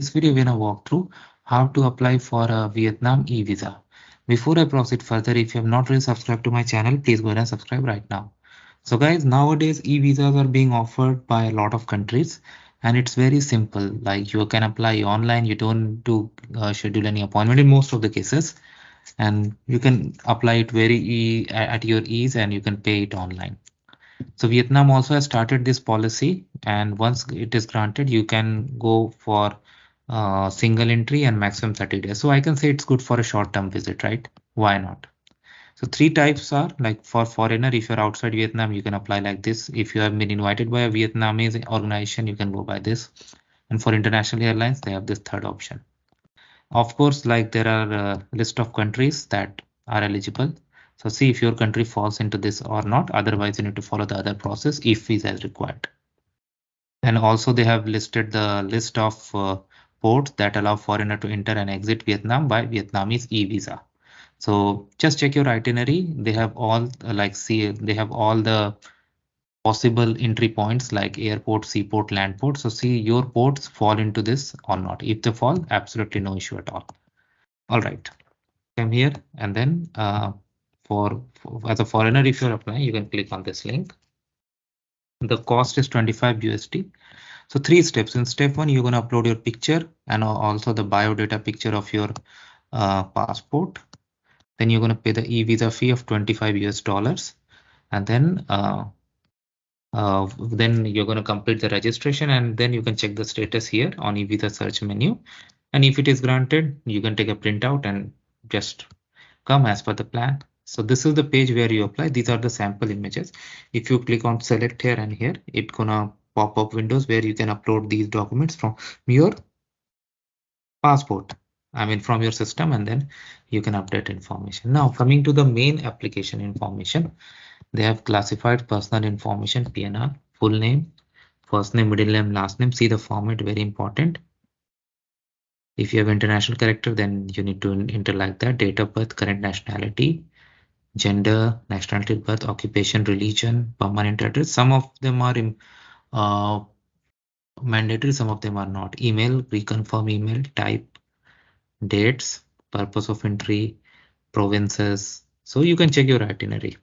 This video we're gonna walk through how to apply for a Vietnam e-visa. Before I proceed further, if you have not really subscribed to my channel, please go ahead and subscribe right now. So guys, nowadays e-visas are being offered by a lot of countries and it's very simple. Like you can apply online, you don't do schedule any appointment in most of the cases, and you can apply it at your ease and you can pay it online. So Vietnam also has started this policy, and once it is granted, you can go for single entry and maximum 30 days. So I can say it's good for a short-term visit, right? Why not? So three types are like for foreigner, if you're outside Vietnam, you can apply like this. If you have been invited by a Vietnamese organization, you can go by this. And for international airlines, they have this third option. Of course, like there are a list of countries that are eligible. So see if your country falls into this or not. Otherwise, you need to follow the other process if visa is required. And also they have listed the list of ports that allow foreigner to enter and exit Vietnam by Vietnamese e-visa. So just check your itinerary. They have all they have all the possible entry points like airport, seaport, land port. So see your ports fall into this or not. If they fall, absolutely no issue at all. All right. Come here and then as a foreigner, if you're applying, you can click on this link. The cost is 25 USD. So three steps. In step one, you're going to upload your picture and also the biodata picture of your passport. Then you're going to pay the e-visa fee of 25 US dollars. And then you're going to complete the registration and then you can check the status here on e-visa search menu. And if it is granted, you can take a printout and just come as per the plan. So this is the page where you apply. These are the sample images. If you click on select here and here, it's gonna pop up windows where you can upload these documents from your passport. I mean from your system, and then you can update information. Now coming to the main application information, they have classified personal information, PNR, full name, first name, middle name, last name. See the format, very important. If you have international character, then you need to enter like that. Date of birth, current nationality, gender, nationality, birth, occupation, religion, permanent address. Some of them are mandatory, some of them are not. Email, reconfirm email, type, dates, purpose of entry, provinces. So you can check your itinerary.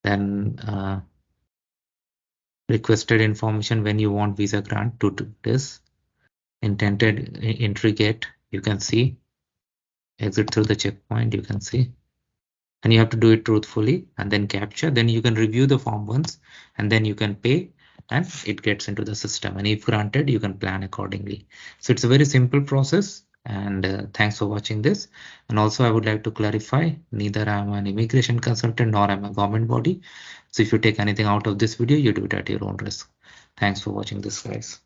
Then requested information when you want visa grant to this. Intended entry gate, you can see. Exit through the checkpoint, you can see. And you have to do it truthfully and then capture. Then you can review the form once and then you can pay and it gets into the system. And if granted, you can plan accordingly. So it's a very simple process. And thanks for watching this. And also I would like to clarify, neither I'm an immigration consultant nor I'm a government body. So if you take anything out of this video, you do it at your own risk. Thanks for watching this, guys.